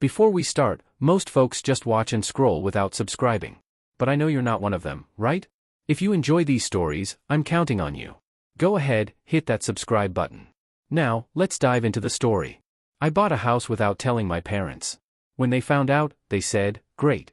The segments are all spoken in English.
Before we start, most folks just watch and scroll without subscribing. But I know you're not one of them, right? If you enjoy these stories, I'm counting on you. Go ahead, hit that subscribe button. Now, let's dive into the story. I bought a house without telling my parents. When they found out, they said, "Great.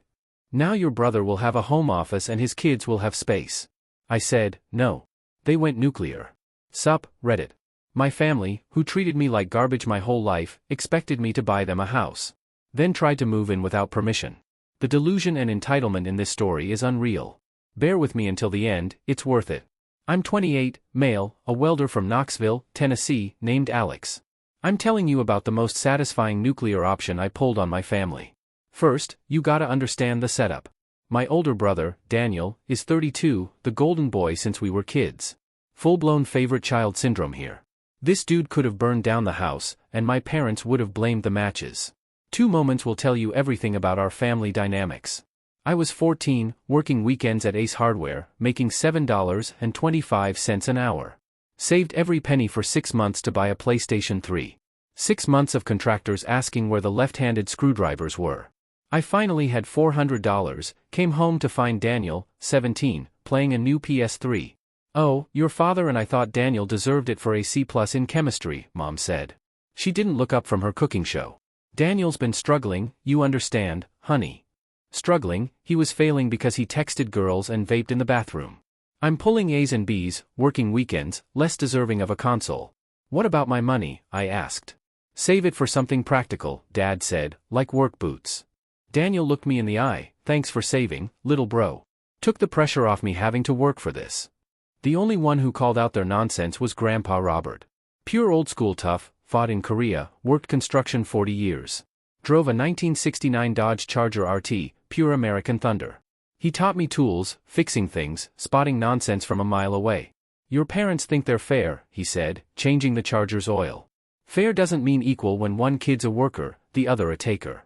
Now your brother will have a home office and his kids will have space." I said, "No." They went nuclear. Sup, Reddit. My family, who treated me like garbage my whole life, expected me to buy them a house. Then tried to move in without permission. The delusion and entitlement in this story is unreal. Bear with me until the end, it's worth it. I'm 28, male, a welder from Knoxville, Tennessee, named Alex. I'm telling you about the most satisfying nuclear option I pulled on my family. First, you gotta understand the setup. My older brother, Daniel, is 32, the golden boy since we were kids. Full-blown favorite child syndrome here. This dude could have burned down the house, and my parents would have blamed the matches. 2 moments will tell you everything about our family dynamics. I was 14, working weekends at Ace Hardware, making $7.25 an hour. Saved every penny for 6 months to buy a PlayStation 3. 6 months of contractors asking where the left-handed screwdrivers were. I finally had $400, came home to find Daniel, 17, playing a new PS3. "Oh, your father and I thought Daniel deserved it for a C+ in chemistry," Mom said. She didn't look up from her cooking show. "Daniel's been struggling, you understand, honey." Struggling, he was failing because he texted girls and vaped in the bathroom. I'm pulling A's and B's, working weekends, less deserving of a console. "What about my money?" I asked. "Save it for something practical," Dad said, "like work boots." Daniel looked me in the eye. "Thanks for saving, little bro. Took the pressure off me having to work for this." The only one who called out their nonsense was Grandpa Robert. Pure old school tough, fought in Korea, worked construction 40 years. Drove a 1969 Dodge Charger RT, pure American thunder. He taught me tools, fixing things, spotting nonsense from a mile away. "Your parents think they're fair," he said, changing the Charger's oil. "Fair doesn't mean equal when one kid's a worker, the other a taker.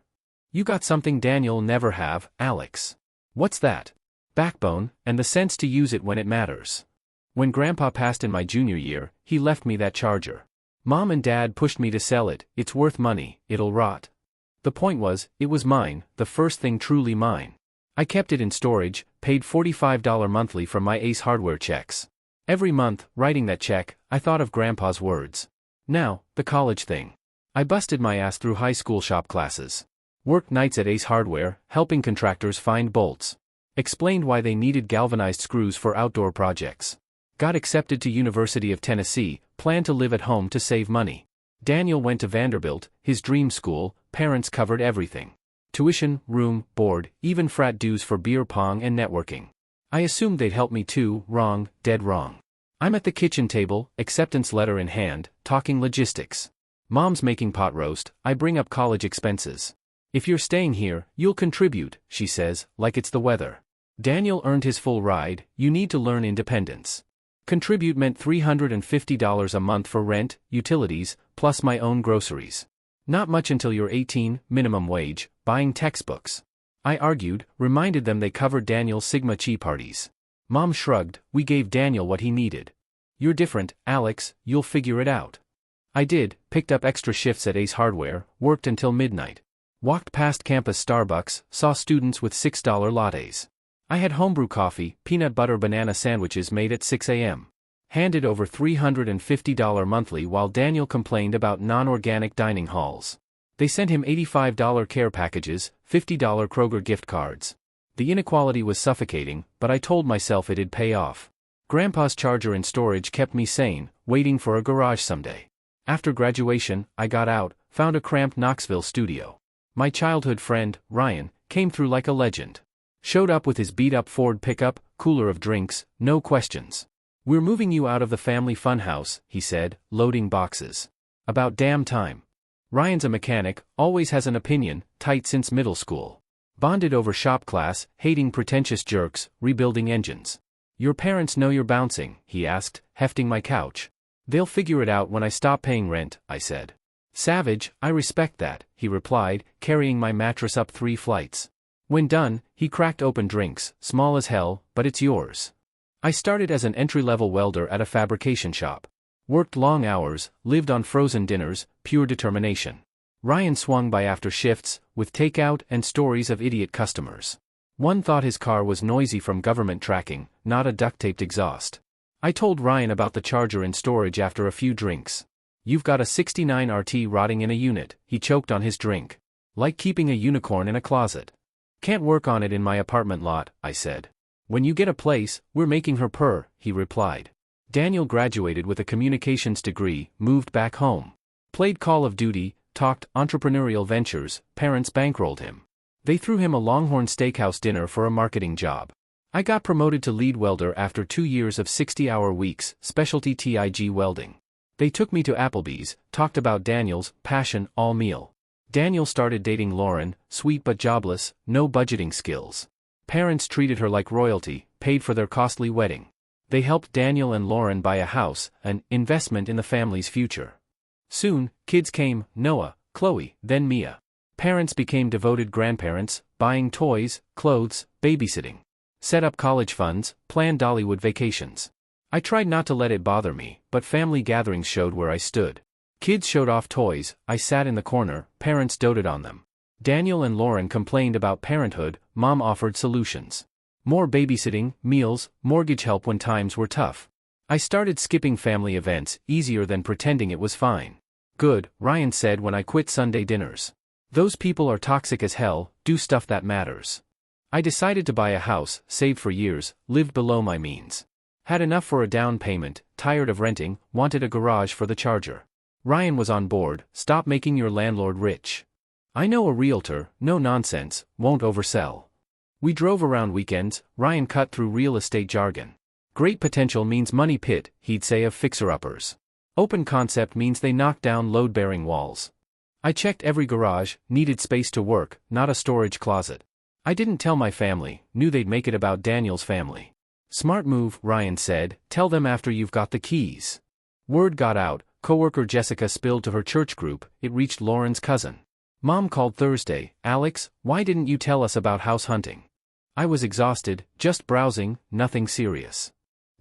You got something Daniel'll never have, Alex." "What's that?" "Backbone, and the sense to use it when it matters. When Grandpa passed in my junior year, he left me that Charger. Mom and Dad pushed me to sell it. It's worth money, it'll rot. The point was, it was mine, the first thing truly mine. I kept it in storage, paid $45 monthly from my Ace Hardware checks. Every month, writing that check, I thought of Grandpa's words. Now, the college thing. I busted my ass through high school shop classes. Worked nights at Ace Hardware, helping contractors find bolts. Explained why they needed galvanized screws for outdoor projects. Got accepted to University of Tennessee, planned to live at home to save money. Daniel went to Vanderbilt, his dream school, parents covered everything. Tuition, room, board, even frat dues for beer pong and networking. I assumed they'd help me too. Wrong, dead wrong. I'm at the kitchen table, acceptance letter in hand, talking logistics. Mom's making pot roast, I bring up college expenses. "If you're staying here, you'll contribute," she says, like it's the weather. Daniel earned his full ride. You need to learn independence. Contribute meant $350 a month for rent, utilities, plus my own groceries. Not much until you're 18, minimum wage, buying textbooks. I argued, reminded them they covered Daniel's Sigma Chi parties. Mom shrugged, we gave Daniel what he needed. "You're different, Alex, you'll figure it out." I did, picked up extra shifts at Ace Hardware, worked until midnight. Walked past campus Starbucks, saw students with $6 lattes. I had homebrew coffee, peanut butter banana sandwiches made at 6 a.m. Handed over $350 monthly while Daniel complained about non-organic dining halls. They sent him $85 care packages, $50 Kroger gift cards. The inequality was suffocating, but I told myself it'd pay off. Grandpa's Charger in storage kept me sane, waiting for a garage someday. After graduation, I got out, found a cramped Knoxville studio. My childhood friend, Ryan, came through like a legend. Showed up with his beat-up Ford pickup, cooler of drinks, no questions. "We're moving you out of the family funhouse," he said, loading boxes. "About damn time." Ryan's a mechanic, always has an opinion, tight since middle school. Bonded over shop class, hating pretentious jerks, rebuilding engines. "Your parents know you're bouncing?" he asked, hefting my couch. "They'll figure it out when I stop paying rent," I said. "Savage, I respect that," he replied, carrying my mattress up 3 flights. When done, he cracked open drinks, small as hell, but it's yours. I started as an entry-level welder at a fabrication shop. Worked long hours, lived on frozen dinners, pure determination. Ryan swung by after shifts, with takeout and stories of idiot customers. One thought his car was noisy from government tracking, not a duct-taped exhaust. I told Ryan about the charger in storage after a few drinks. You've got a 69 RT rotting in a unit, he choked on his drink. Like keeping a unicorn in a closet. Can't work on it in my apartment lot, I said. When you get a place, we're making her purr, he replied. Daniel graduated with a communications degree, moved back home. Played Call of Duty, talked entrepreneurial ventures, parents bankrolled him. They threw him a Longhorn Steakhouse dinner for a marketing job. I got promoted to lead welder after 2 years of 60-hour weeks, specialty TIG welding. They took me to Applebee's, talked about Daniel's passion all meal. Daniel started dating Lauren, sweet but jobless, no budgeting skills. Parents treated her like royalty, paid for their costly wedding. They helped Daniel and Lauren buy a house, an investment in the family's future. Soon, kids came, Noah, Chloe, then Mia. Parents became devoted grandparents, buying toys, clothes, babysitting. Set up college funds, planned Dollywood vacations. I tried not to let it bother me, but family gatherings showed where I stood. Kids showed off toys, I sat in the corner, parents doted on them. Daniel and Lauren complained about parenthood, mom offered solutions. More babysitting, meals, mortgage help when times were tough. I started skipping family events, easier than pretending it was fine. Good, Ryan said when I quit Sunday dinners. Those people are toxic as hell, do stuff that matters. I decided to buy a house, saved for years, lived below my means. Had enough for a down payment, tired of renting, wanted a garage for the charger. Ryan was on board, stop making your landlord rich. I know a realtor, no nonsense, won't oversell. We drove around weekends, Ryan cut through real estate jargon. Great potential means money pit, he'd say of fixer-uppers. Open concept means they knock down load-bearing walls. I checked every garage, needed space to work, not a storage closet. I didn't tell my family, knew they'd make it about Daniel's family. Smart move, Ryan said, tell them after you've got the keys. Word got out, coworker Jessica spilled to her church group, it reached Lauren's cousin. Mom called Thursday, Alex, why didn't you tell us about house hunting? I was exhausted, just browsing, nothing serious.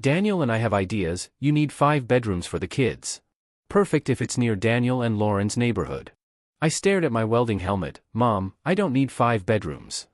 Daniel and I have ideas, you need 5 bedrooms for the kids. Perfect if it's near Daniel and Lauren's neighborhood. I stared at my welding helmet, Mom, I don't need 5 bedrooms.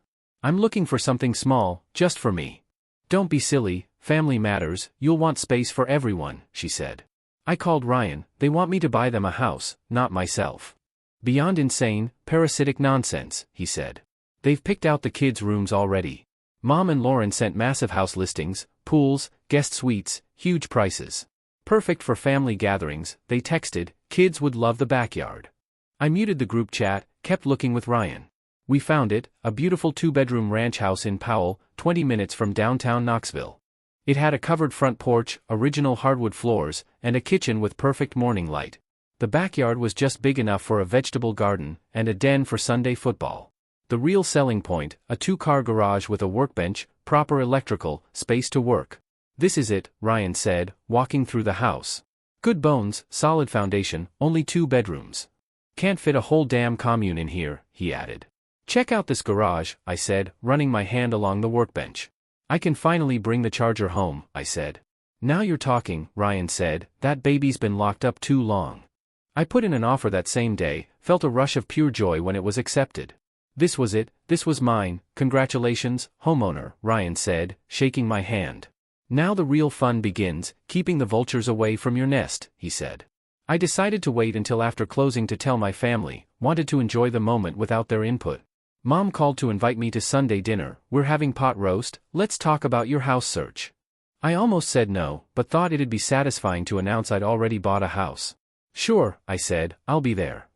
I'm looking for something small, just for me. Don't be silly, family matters, you'll want space for everyone, she said. I called Ryan, they want me to buy them a house, not myself. Beyond insane, parasitic nonsense, he said. They've picked out the kids' rooms already. Mom and Lauren sent massive house listings, pools, guest suites, huge prices. Perfect for family gatherings, they texted, kids would love the backyard. I muted the group chat, kept looking with Ryan. We found it, a beautiful 2-bedroom ranch house in Powell, 20 minutes from downtown Knoxville. It had a covered front porch, original hardwood floors, and a kitchen with perfect morning light. The backyard was just big enough for a vegetable garden, and a den for Sunday football. The real selling point, a 2-car garage with a workbench, proper electrical, space to work. This is it, Ryan said, walking through the house. Good bones, solid foundation, only 2 bedrooms. Can't fit a whole damn commune in here, he added. Check out this garage, I said, running my hand along the workbench. I can finally bring the charger home, I said. Now you're talking, Ryan said, that baby's been locked up too long. I put in an offer that same day, felt a rush of pure joy when it was accepted. This was it, this was mine, congratulations, homeowner, Ryan said, shaking my hand. Now the real fun begins, keeping the vultures away from your nest, he said. I decided to wait until after closing to tell my family, wanted to enjoy the moment without their input. Mom called to invite me to Sunday dinner, we're having pot roast, let's talk about your house search. I almost said no, but thought it'd be satisfying to announce I'd already bought a house. Sure, I said, I'll be there.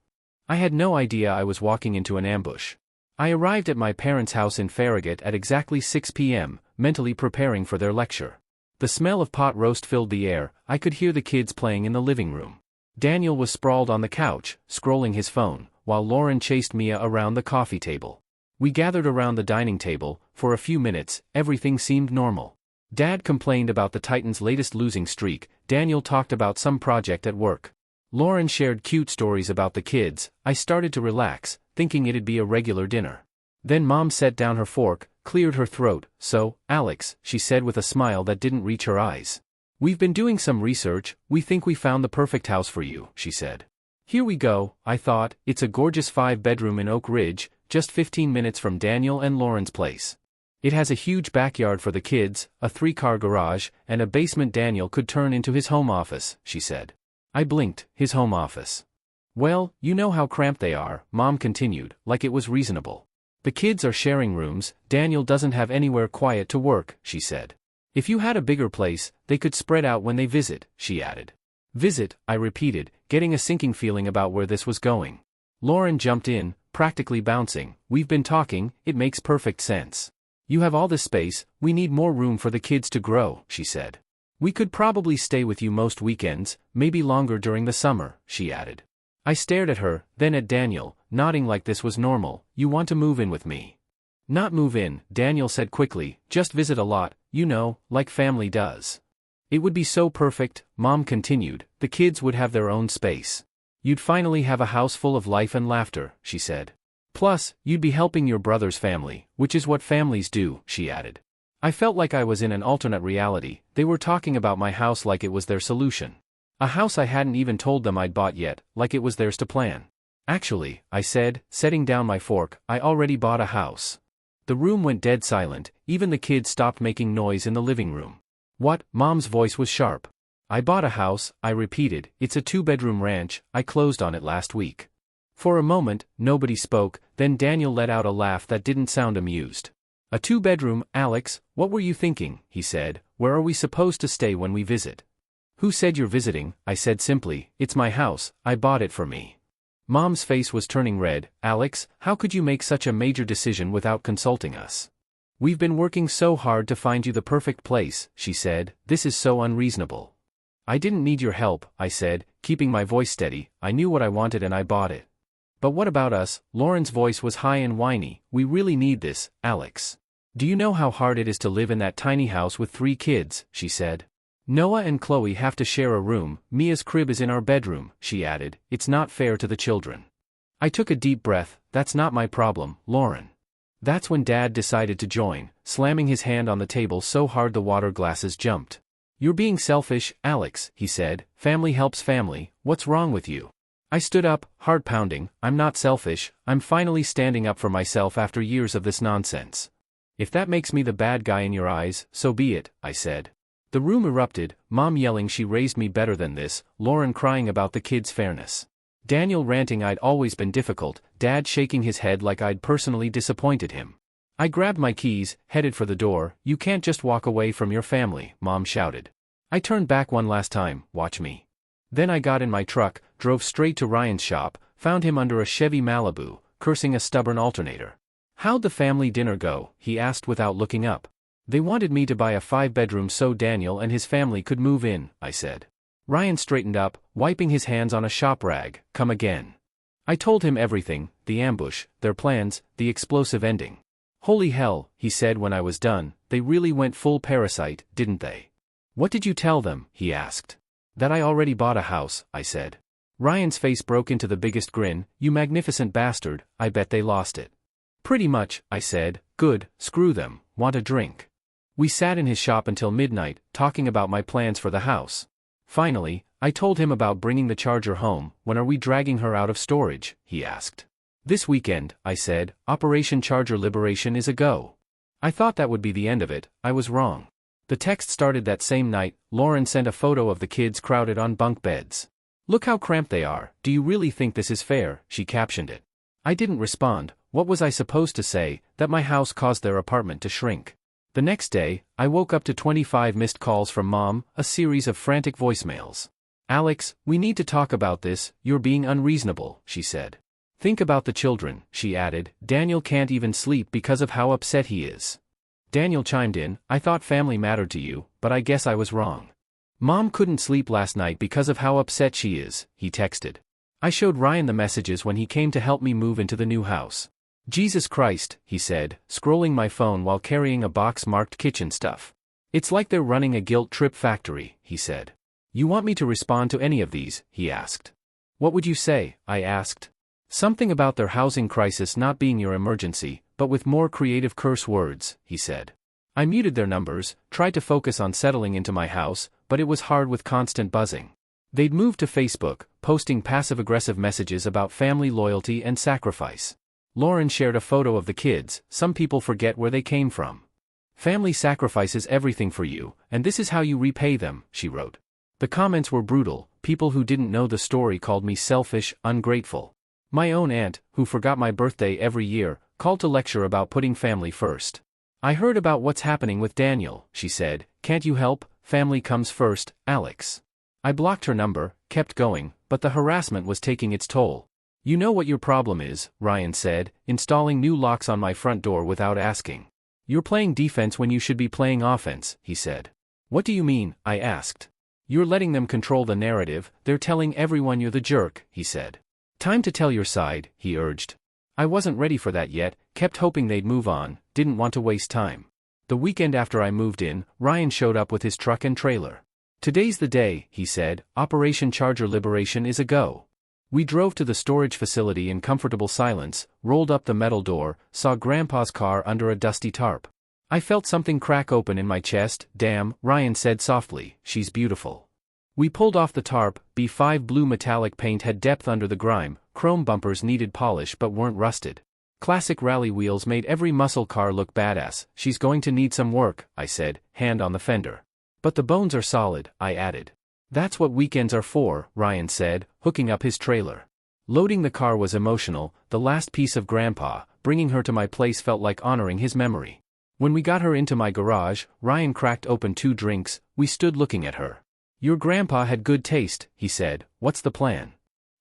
I had no idea I was walking into an ambush. I arrived at my parents' house in Farragut at exactly 6 p.m., mentally preparing for their lecture. The smell of pot roast filled the air, I could hear the kids playing in the living room. Daniel was sprawled on the couch, scrolling his phone, while Lauren chased Mia around the coffee table. We gathered around the dining table, for a few minutes, everything seemed normal. Dad complained about the Titans' latest losing streak, Daniel talked about some project at work. Lauren shared cute stories about the kids, I started to relax, thinking it'd be a regular dinner. Then Mom set down her fork, cleared her throat, so, Alex, she said with a smile that didn't reach her eyes. We've been doing some research, we think we found the perfect house for you, she said. Here we go, I thought. It's a gorgeous 5-bedroom in Oak Ridge, just 15 minutes from Daniel and Lauren's place. It has a huge backyard for the kids, a 3-car garage, and a basement Daniel could turn into his home office, she said. I blinked. His home office. Well, you know how cramped they are, Mom continued, like it was reasonable. The kids are sharing rooms, Daniel doesn't have anywhere quiet to work, she said. If you had a bigger place, they could spread out when they visit, she added. Visit, I repeated, getting a sinking feeling about where this was going. Lauren jumped in, practically bouncing. We've been talking, it makes perfect sense. You have all this space, we need more room for the kids to grow, she said. We could probably stay with you most weekends, maybe longer during the summer, she added. I stared at her, then at Daniel, nodding like this was normal. You want to move in with me? Not move in, Daniel said quickly, just visit a lot, you know, like family does. It would be so perfect, Mom continued, the kids would have their own space. You'd finally have a house full of life and laughter, she said. Plus, you'd be helping your brother's family, which is what families do, she added. I felt like I was in an alternate reality. They were talking about my house like it was their solution. A house I hadn't even told them I'd bought yet, like it was theirs to plan. Actually, I said, setting down my fork, I already bought a house. The room went dead silent, even the kids stopped making noise in the living room. What? Mom's voice was sharp. I bought a house, I repeated. It's a 2-bedroom ranch, I closed on it last week. For a moment, nobody spoke, then Daniel let out a laugh that didn't sound amused. A 2-bedroom, Alex, what were you thinking? He said. Where are we supposed to stay when we visit? Who said you're visiting? I said simply. It's my house, I bought it for me. Mom's face was turning red. Alex, how could you make such a major decision without consulting us? We've been working so hard to find you the perfect place, she said. This is so unreasonable. I didn't need your help, I said, keeping my voice steady. I knew what I wanted and I bought it. But what about us? Lauren's voice was high and whiny. We really need this, Alex. Do you know how hard it is to live in that tiny house with 3 kids, she said. Noah and Chloe have to share a room, Mia's crib is in our bedroom, she added. It's not fair to the children. I took a deep breath. That's not my problem, Lauren. That's when Dad decided to join, slamming his hand on the table so hard the water glasses jumped. You're being selfish, Alex, he said. Family helps family, what's wrong with you? I stood up, heart pounding. I'm not selfish, I'm finally standing up for myself after years of this nonsense. If that makes me the bad guy in your eyes, so be it, I said. The room erupted, Mom yelling she raised me better than this, Lauren crying about the kids' fairness. Daniel ranting I'd always been difficult, Dad shaking his head like I'd personally disappointed him. I grabbed my keys, headed for the door. You can't just walk away from your family, Mom shouted. I turned back one last time, watch me. Then I got in my truck, drove straight to Ryan's shop, found him under a Chevy Malibu, cursing a stubborn alternator. How'd the family dinner go? He asked without looking up. They wanted me to buy a 5-bedroom so Daniel and his family could move in, I said. Ryan straightened up, wiping his hands on a shop rag. Come again. I told him everything, the ambush, their plans, the explosive ending. Holy hell, he said when I was done, they really went full parasite, didn't they? What did you tell them? He asked. That I already bought a house, I said. Ryan's face broke into the biggest grin. You magnificent bastard, I bet they lost it. Pretty much, I said. Good, screw them, want a drink? We sat in his shop until midnight, talking about my plans for the house. Finally, I told him about bringing the charger home. When are we dragging her out of storage? He asked. This weekend, I said. Operation Charger Liberation is a go. I thought that would be the end of it. I was wrong. The text started that same night. Lauren sent a photo of the kids crowded on bunk beds. Look how cramped they are. Do you really think this is fair? She captioned it. I didn't respond. What was I supposed to say? That my house caused their apartment to shrink. The next day, I woke up to 25 missed calls from Mom, a series of frantic voicemails. Alex, we need to talk about this. You're being unreasonable, she said. Think about the children, she added. Daniel can't even sleep because of how upset he is. Daniel chimed in. I thought family mattered to you, but I guess I was wrong. Mom couldn't sleep last night because of how upset she is, he texted. I showed Ryan the messages when he came to help me move into the new house. Jesus Christ, he said, scrolling my phone while carrying a box marked kitchen stuff. It's like they're running a guilt trip factory, he said. You want me to respond to any of these? He asked. What would you say? I asked. Something about their housing crisis not being your emergency, but with more creative curse words, he said. I muted their numbers, tried to focus on settling into my house, but it was hard with constant buzzing. They'd moved to Facebook, posting passive-aggressive messages about family loyalty and sacrifice. Lauren shared a photo of the kids. Some people forget where they came from. Family sacrifices everything for you, and this is how you repay them, she wrote. The comments were brutal. People who didn't know the story called me selfish, ungrateful. My own aunt, who forgot my birthday every year, called to lecture about putting family first. I heard about what's happening with Daniel, she said. Can't you help? Family comes first, Alex. I blocked her number, kept going, but the harassment was taking its toll. You know what your problem is, Ryan said, installing new locks on my front door without asking. You're playing defense when you should be playing offense, he said. What do you mean? I asked. You're letting them control the narrative. They're telling everyone you're the jerk, he said. Time to tell your side, he urged. I wasn't ready for that yet, kept hoping they'd move on, didn't want to waste time. The weekend after I moved in, Ryan showed up with his truck and trailer. Today's the day, he said. Operation Charger Liberation is a go. We drove to the storage facility in comfortable silence, rolled up the metal door, saw Grandpa's car under a dusty tarp. I felt something crack open in my chest. Damn, Ryan said softly, she's beautiful. We pulled off the tarp. B5 blue metallic paint had depth under the grime, chrome bumpers needed polish but weren't rusted. Classic rally wheels made every muscle car look badass. She's going to need some work, I said, hand on the fender. But the bones are solid, I added. That's what weekends are for, Ryan said, hooking up his trailer. Loading the car was emotional. The last piece of Grandpa, bringing her to my place felt like honoring his memory. When we got her into my garage, Ryan cracked open 2 drinks. We stood looking at her. Your grandpa had good taste, he said. What's the plan?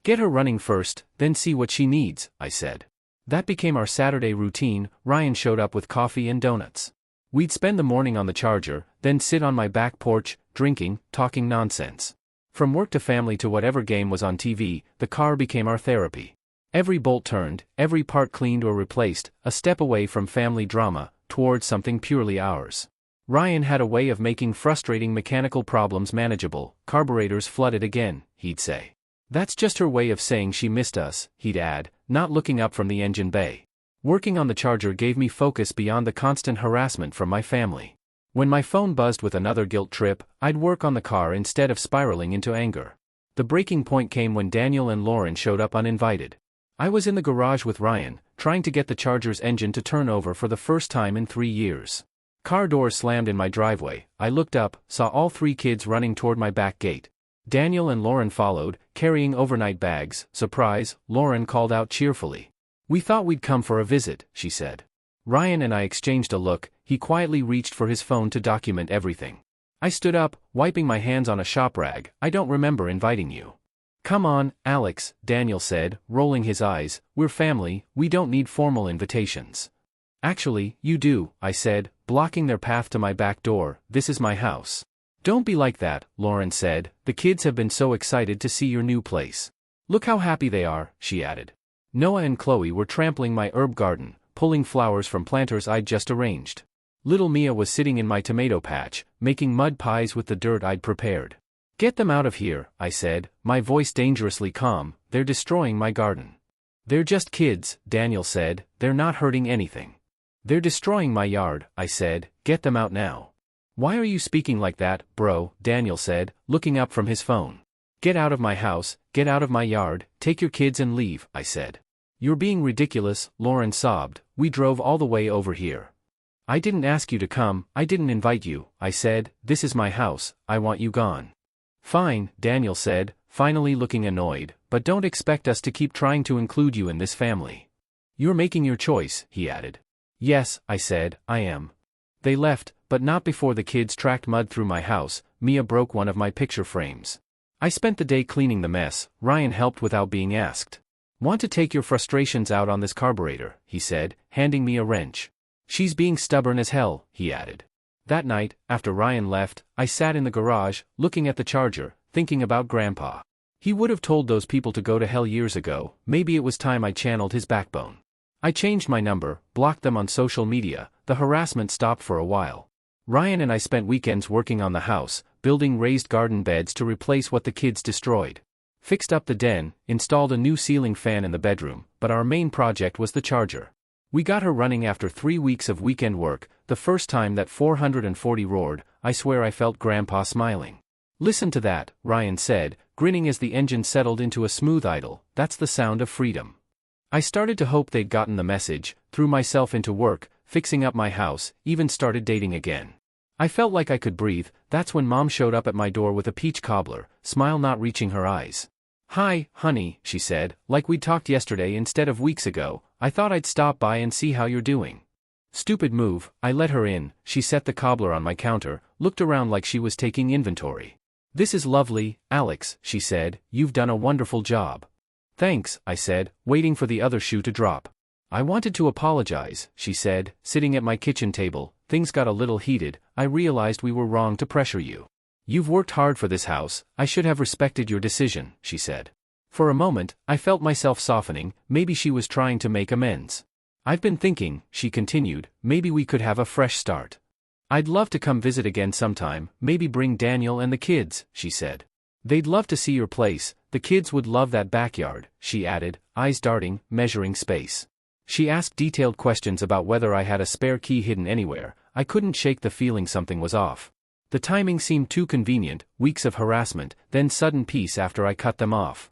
Get her running first, then see what she needs, I said. That became our Saturday routine. Ryan showed up with coffee and donuts. We'd spend the morning on the Charger, then sit on my back porch, drinking, talking nonsense. From work to family to whatever game was on TV, the car became our therapy. Every bolt turned, every part cleaned or replaced, a step away from family drama, towards something purely ours. Ryan had a way of making frustrating mechanical problems manageable. Carburetors flooded again, he'd say. That's just her way of saying she missed us, he'd add, not looking up from the engine bay. Working on the Charger gave me focus beyond the constant harassment from my family. When my phone buzzed with another guilt trip, I'd work on the car instead of spiraling into anger. The breaking point came when Daniel and Lauren showed up uninvited. I was in the garage with Ryan, trying to get the Charger's engine to turn over for the first time in 3 years. Car doors slammed in my driveway. I looked up, saw all 3 kids running toward my back gate. Daniel and Lauren followed, carrying overnight bags. Surprise, Lauren called out cheerfully. We thought we'd come for a visit, she said. Ryan and I exchanged a look. He quietly reached for his phone to document everything. I stood up, wiping my hands on a shop rag. I don't remember inviting you. Come on, Alex, Daniel said, rolling his eyes. We're family, we don't need formal invitations. Actually, you do, I said, blocking their path to my back door. This is my house. Don't be like that, Lauren said. The kids have been so excited to see your new place. Look how happy they are, she added. Noah and Chloe were trampling my herb garden, pulling flowers from planters I'd just arranged. Little Mia was sitting in my tomato patch, making mud pies with the dirt I'd prepared. Get them out of here, I said, my voice dangerously calm. They're destroying my garden. They're just kids, Daniel said. They're not hurting anything. They're destroying my yard, I said. Get them out now. Why are you speaking like that, bro? Daniel said, looking up from his phone. Get out of my house, get out of my yard, take your kids and leave, I said. You're being ridiculous, Lauren sobbed. We drove all the way over here. I didn't ask you to come, I didn't invite you, I said. This is my house, I want you gone. Fine, Daniel said, finally looking annoyed, but don't expect us to keep trying to include you in this family. You're making your choice, he added. Yes, I said, I am. They left, but not before the kids tracked mud through my house. Mia broke one of my picture frames. I spent the day cleaning the mess. Ryan helped without being asked. Want to take your frustrations out on this carburetor, he said, handing me a wrench. She's being stubborn as hell, he added. That night, after Ryan left, I sat in the garage, looking at the Charger, thinking about Grandpa. He would have told those people to go to hell years ago. Maybe it was time I channeled his backbone. I changed my number, blocked them on social media. The harassment stopped for a while. Ryan and I spent weekends working on the house, building raised garden beds to replace what the kids destroyed. Fixed up the den, installed a new ceiling fan in the bedroom, but our main project was the Charger. We got her running after 3 weeks of weekend work. The first time that 440 roared, I swear I felt Grandpa smiling. Listen to that, Ryan said, grinning as the engine settled into a smooth idle. That's the sound of freedom. I started to hope they'd gotten the message, threw myself into work, fixing up my house, even started dating again. I felt like I could breathe. That's when Mom showed up at my door with a peach cobbler, smile not reaching her eyes. "Hi, honey," she said, "like we'd talked yesterday instead of weeks ago. I thought I'd stop by and see how you're doing." Stupid move. I let her in. She set the cobbler on my counter, looked around like she was taking inventory. "This is lovely, Alex," she said, "you've done a wonderful job." "Thanks," I said, waiting for the other shoe to drop. "I wanted to apologize," she said, sitting at my kitchen table. "Things got a little heated. I realized we were wrong to pressure you. You've worked hard for this house. I should have respected your decision," she said. For a moment, I felt myself softening. Maybe she was trying to make amends. "I've been thinking," she continued, "maybe we could have a fresh start. I'd love to come visit again sometime, maybe bring Daniel and the kids," she said. "They'd love to see your place. The kids would love that backyard," she added, eyes darting, measuring space. She asked detailed questions about whether I had a spare key hidden anywhere. I couldn't shake the feeling something was off. The timing seemed too convenient, weeks of harassment, then sudden peace after I cut them off.